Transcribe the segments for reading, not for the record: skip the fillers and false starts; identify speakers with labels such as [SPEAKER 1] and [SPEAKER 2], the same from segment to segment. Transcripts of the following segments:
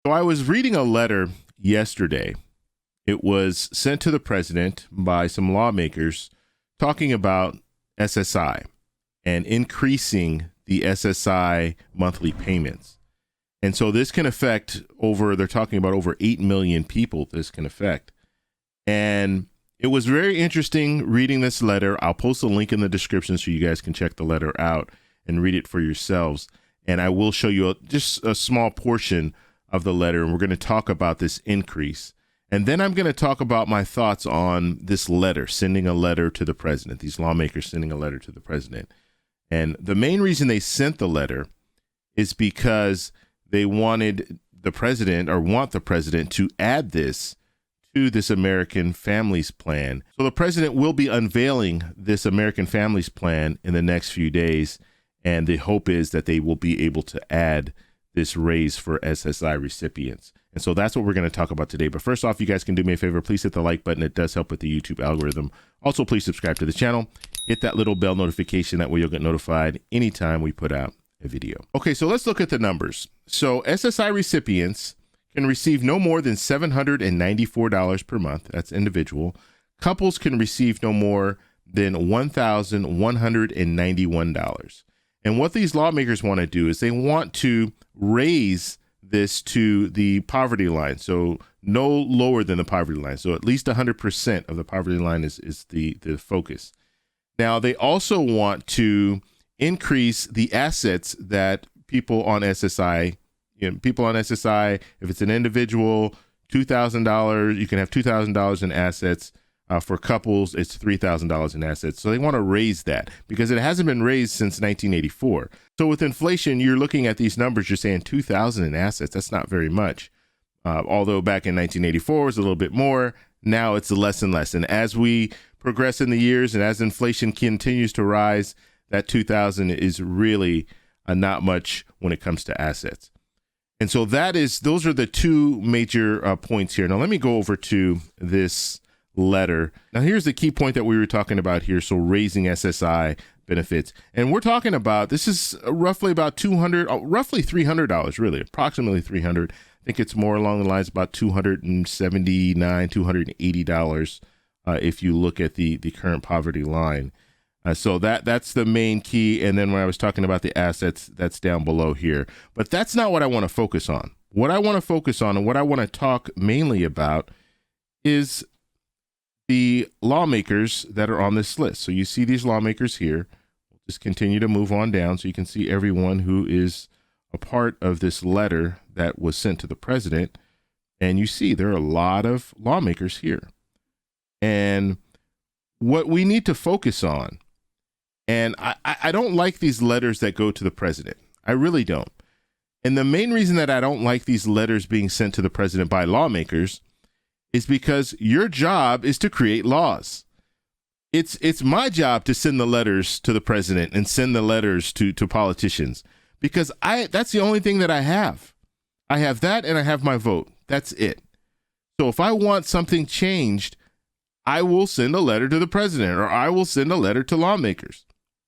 [SPEAKER 1] So I was reading a letter yesterday. It was sent to the president by some lawmakers talking about SSI and increasing the SSI monthly payments. And so this can affect they're talking about over 8 million people this can affect. And it was very interesting reading this letter. I'll post a link in the description so you guys can check the letter out and read it for yourselves. And I will show you just a small portion of the letter, and we're going to talk about this increase. And then I'm going to talk about my thoughts on this letter, sending a letter to the president, these lawmakers sending a letter to the president. And the main reason they sent the letter is because they wanted the president want the president to add this to this American Families Plan. So the president will be unveiling this American Families Plan in the next few days. And the hope is that they will be able to add this raise for SSI recipients. And so that's what we're going to talk about today. But first off, you guys can do me a favor. Please hit the like button. It does help with the YouTube algorithm. Also, please subscribe to the channel. Hit that little bell notification. That way you'll get notified anytime we put out a video. Okay, so let's look at the numbers. So SSI recipients can receive no more than $794 per month. That's individual. Couples can receive no more than $1,191. And what these lawmakers want to do is they want to raise this to the poverty line. So no lower than the poverty line. So at least 100% of the poverty line is the focus. Now, they also want to increase the assets that people on SSI, if it's an individual, $2,000, you can have $2,000 in assets. For couples, it's $3,000 in assets. So they want to raise that because it hasn't been raised since 1984. So with inflation, you're looking at these numbers, you're saying $2,000 in assets. That's not very much. Although back in 1984 it was a little bit more. Now it's less and less. And as we progress in the years and as inflation continues to rise, that $2,000 is really not much when it comes to assets. And so those are the two major points here. Now let me go over to this letter. Now here's the key point that we were talking about here. So raising SSI benefits, and we're talking about, this is roughly about roughly $300, really, approximately $300. I think it's more along the lines about $279, $280 if you look at the current poverty line. So that's the main key. And then when I was talking about the assets, that's down below here. But that's not what I want to focus on. What I want to focus on and what I want to talk mainly about is the lawmakers that are on this list. So you see these lawmakers here. We'll just continue to move on down so you can see everyone who is a part of this letter that was sent to the president. And you see there are a lot of lawmakers here. And what we need to focus on, and I don't like these letters that go to the president. I really don't. And the main reason that I don't like these letters being sent to the president by lawmakers is because your job is to create laws. It's my job to send the letters to the president and send the letters to politicians because that's the only thing that I have. I have that and I have my vote. That's it. So if I want something changed, I will send a letter to the president or I will send a letter to lawmakers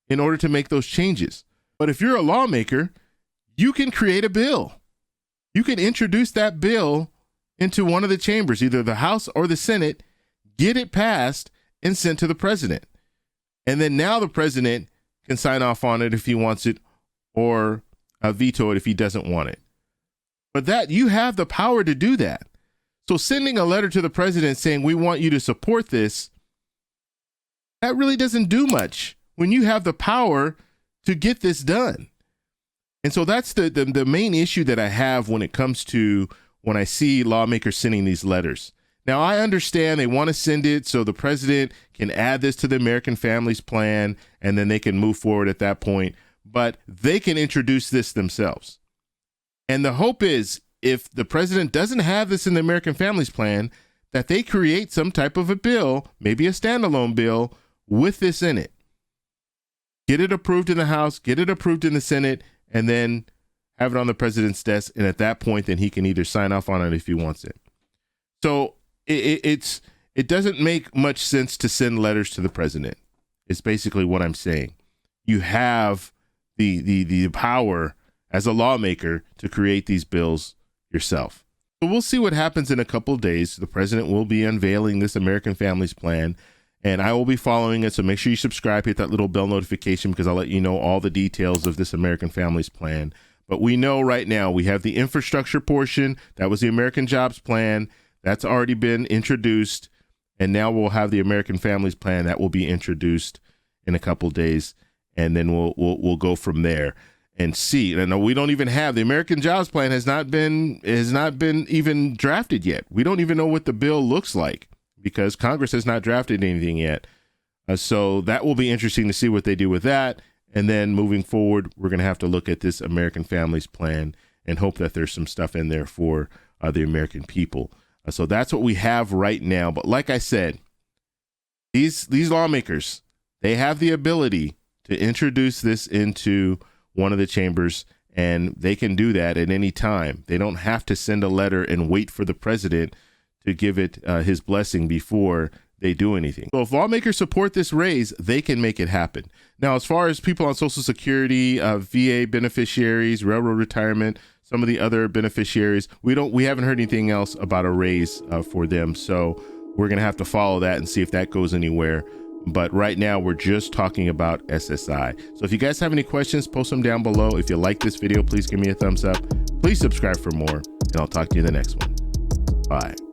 [SPEAKER 1] in order to make those changes. But if you're a lawmaker, you can create a bill. You can introduce that bill into one of the chambers, either the House or the Senate, get it passed and sent to the president. And then now the president can sign off on it if he wants it or veto it if he doesn't want it. But that you have the power to do that. So sending a letter to the president saying, we want you to support this, that really doesn't do much when you have the power to get this done. And so that's the main issue that I have when it comes to when I see lawmakers sending these letters. Now, I understand they want to send it so the president can add this to the American Families Plan, and then they can move forward at that point. But they can introduce this themselves. And the hope is, if the president doesn't have this in the American Families Plan, that they create some type of a bill, maybe a standalone bill, with this in it. Get it approved in the House, get it approved in the Senate, and then have it on the president's desk, and at that point, then he can either sign off on it if he wants it. So it doesn't make much sense to send letters to the president. It's basically what I'm saying. You have the power as a lawmaker to create these bills yourself. So we'll see what happens in a couple of days. The president will be unveiling this American Families Plan, and I will be following it. So make sure you subscribe, hit that little bell notification, because I'll let you know all the details of this American Families Plan. But we know right now we have the infrastructure portion. That was the American Jobs Plan. That's already been introduced. And now we'll have the American Families Plan that will be introduced in a couple of days. And then we'll go from there and see. And we don't even have the American Jobs Plan has not been even drafted yet. We don't even know what the bill looks like because Congress has not drafted anything yet. So that will be interesting to see what they do with that. And then moving forward, we're going to have to look at this American Families Plan and hope that there's some stuff in there for the American people. So that's what we have right now. But like I said, these lawmakers, they have the ability to introduce this into one of the chambers, and they can do that at any time. They don't have to send a letter and wait for the president to give it his blessing before they do anything. So if lawmakers support this raise, they can make it happen. Now, as far as people on Social Security, VA beneficiaries, railroad retirement, some of the other beneficiaries, we haven't heard anything else about a raise for them. So we're going to have to follow that and see if that goes anywhere. But right now, we're just talking about SSI. So if you guys have any questions, post them down below. If you like this video, please give me a thumbs up. Please subscribe for more, and I'll talk to you in the next one. Bye.